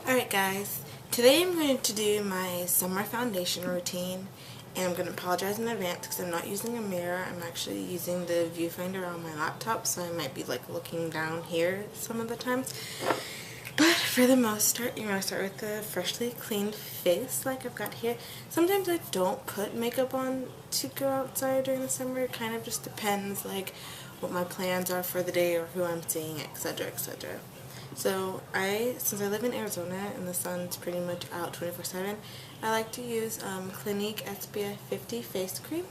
Alright guys, today I'm going to do my summer foundation routine, and I'm going to apologize in advance because I'm not using a mirror. I'm actually using the viewfinder on my laptop, so I might be like looking down here some of the time. But for the most part, I start with a freshly cleaned face like I've got here. Sometimes I don't put makeup on to go outside during the summer. It kind of just depends like what my plans are for the day or who I'm seeing, etc, etc. So since I live in Arizona and the sun's pretty much out 24/7, I like to use Clinique SPF 50 face cream,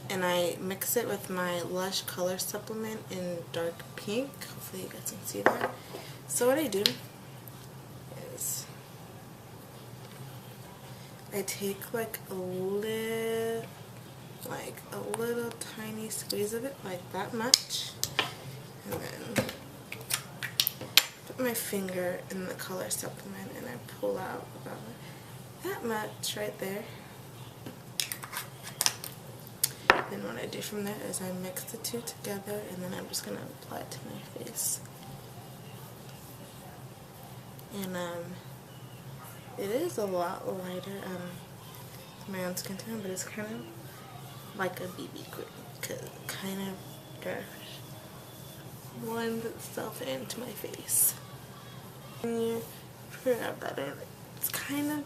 and I mix it with my Lush color supplement in dark pink. Hopefully you guys can see that. So what I do is I take like a little tiny squeeze of it, like that much, and then put my finger in the color supplement and I pull out about that much right there. Then what I do from there is I mix the two together, and then I'm just going to apply it to my face. And it is a lot lighter to my own skin tone, but it's kind of like a BB cream because it kind of blends itself into my face. When you grab that in, it's kind of,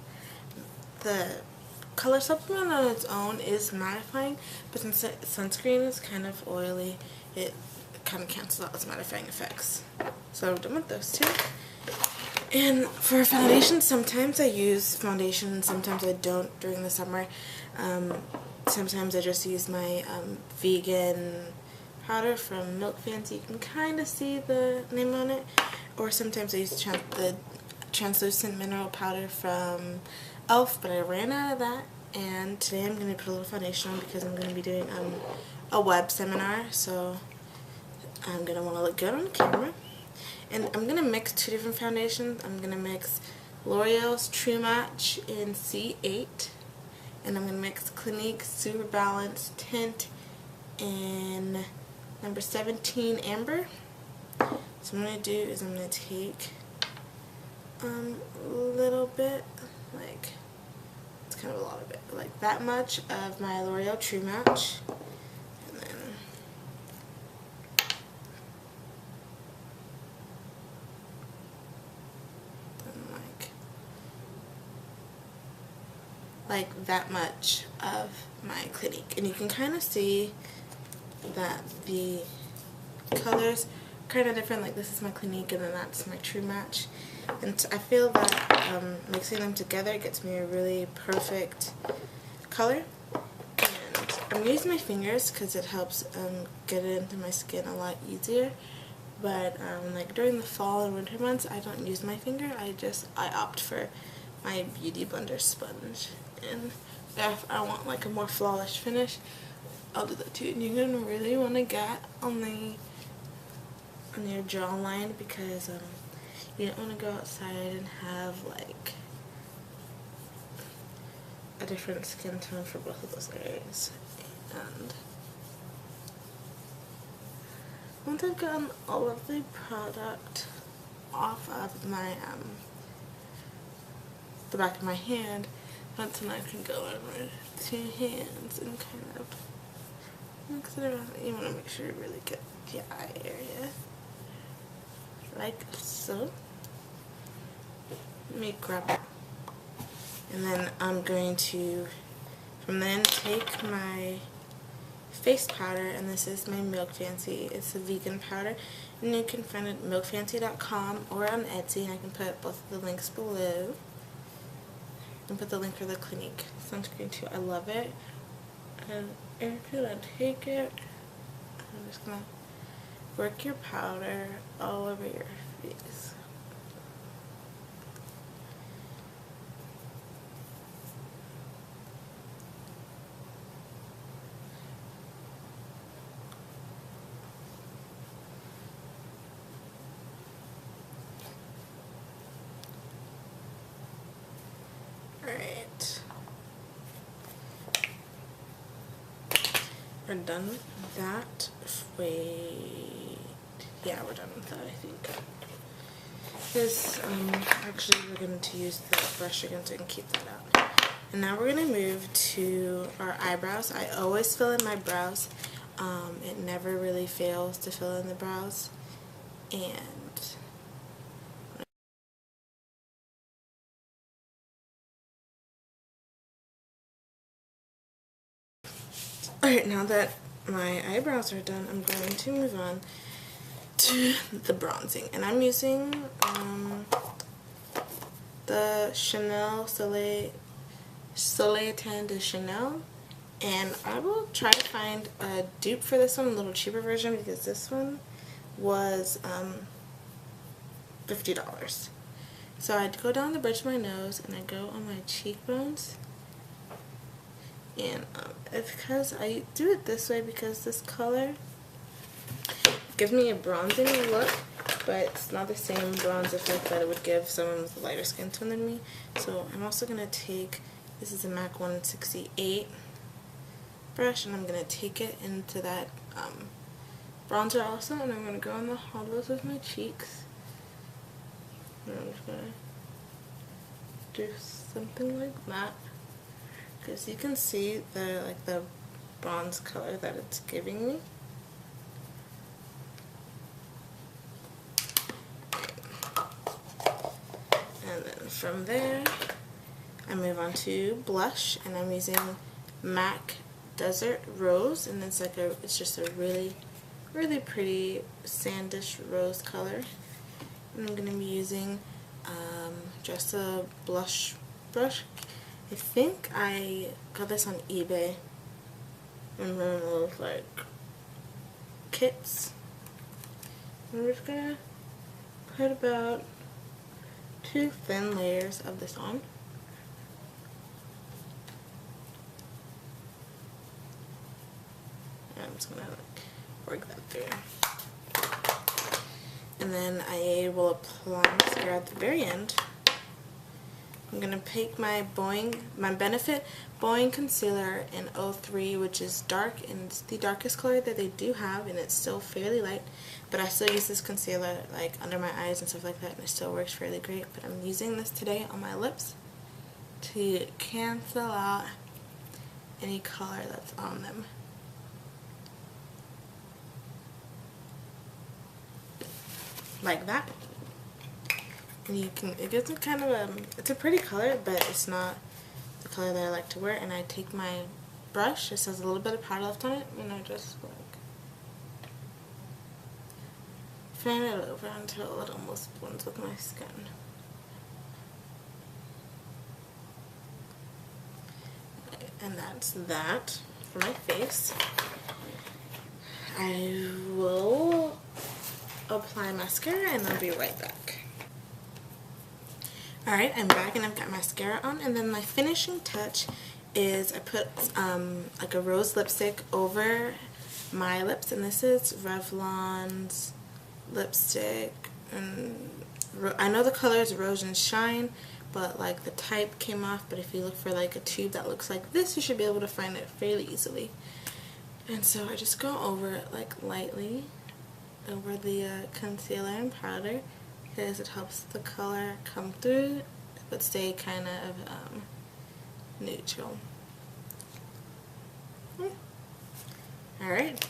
the color supplement on its own is mattifying, but since sunscreen is kind of oily, it kind of cancels out its mattifying effects. So I'm done with those two. And for foundation, sometimes I use foundation, sometimes I don't during the summer. Sometimes I just use my vegan powder from Milk Fancy. You can kind of see the name on it. Or sometimes I use the translucent mineral powder from e.l.f., but I ran out of that. And today I'm going to put a little foundation on because I'm going to be doing a web seminar. So I'm going to want to look good on the camera. And I'm going to mix two different foundations. I'm going to mix L'Oreal's True Match in C8. And I'm going to mix Clinique Superbalanced Tint in number 17 Amber. So what I'm going to do is I'm going to take a little bit, like, it's kind of a lot of it, like that much of my L'Oreal True Match, and then like that much of my Clinique. And you can kind of see that the colors kind of different. Like this is my Clinique and then that's my True Match, and I feel that mixing them together gets me a really perfect color. And I'm using my fingers because it helps get it into my skin a lot easier, but like during the fall and winter months I don't use my finger. I opt for my Beauty Blender sponge, and if I want like a more flawless finish, I'll do that too. And you're gonna really want to get on your jawline because you don't want to go outside and have like a different skin tone for both of those areas. And once I've gotten all of the product off of my the back of my hand, that's when I can go in with two hands and kind of mix it around. You want to make sure you really get the eye area, like so. Let me grab it. And then I'm going to, from then, take my face powder, and this is my Milk Fancy. It's a vegan powder, and you can find it at milkfancy.com or on Etsy, and I can put both of the links below. And put the link for the Clinique sunscreen too. I love it. And if you're gonna take it, I'm just gonna work your powder all over your face. Alright. We're done with that. Wait. Yeah, we're done with that, I think. because actually we're going to use the brush again so we can keep that out. And now we're going to move to our eyebrows. I always fill in my brows. It never really fails to fill in the brows. And alright, now that my eyebrows are done, I'm going to move on to the bronzing. And I'm using the Chanel Soleil Tan de Chanel. And I will try to find a dupe for this one, a little cheaper version, because this one was $50. So I go down the bridge of my nose and I go on my cheekbones. And it's because I do it this way because this color gives me a bronzing look, but it's not the same bronze effect that it would give someone with a lighter skin tone than me. So I'm also going to take, this is a MAC 168 brush, and I'm going to take it into that bronzer also, and I'm going to go on the hollows of my cheeks. And I'm just going to do something like that. Because you can see the bronze color that it's giving me. And then from there, I move on to blush, and I'm using MAC Desert Rose, and it's just a really pretty sandish rose color. And I'm going to be using just a blush brush. I think I got this on eBay in one of those kits. I'm just gonna put about 2 thin layers of this on. And I'm just gonna work that through. And then I will apply mascara at the very end. I'm going to take my Benefit Boiing Concealer in 03, which is dark, and it's the darkest color that they do have, and it's still fairly light, but I still use this concealer under my eyes and stuff like that, and it still works fairly great. But I'm using this today on my lips to cancel out any color that's on them. Like that. And it gives me kind of it's a pretty color, but it's not the color that I like to wear. And I take my brush, it has a little bit of powder left on it, and I just fan it over until it almost blends with my skin. And that's that for my face. I will apply mascara and I'll be right back. Alright, I'm back and I've got mascara on, and then my finishing touch is I put like a rose lipstick over my lips, and this is Revlon's lipstick, and I know the color is Rose and Shine, but the type came off, but if you look for a tube that looks like this, you should be able to find it fairly easily. And so I just go over it lightly over the concealer and powder, because it helps the color come through but stay kind of neutral. Alright,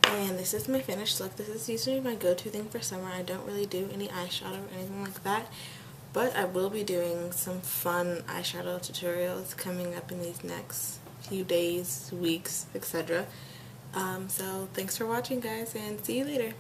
and this is my finished look. This is usually my go-to thing for summer. I don't really do any eyeshadow or anything like that, but I will be doing some fun eyeshadow tutorials coming up in these next few days, weeks, etc. So thanks for watching, guys, and see you later.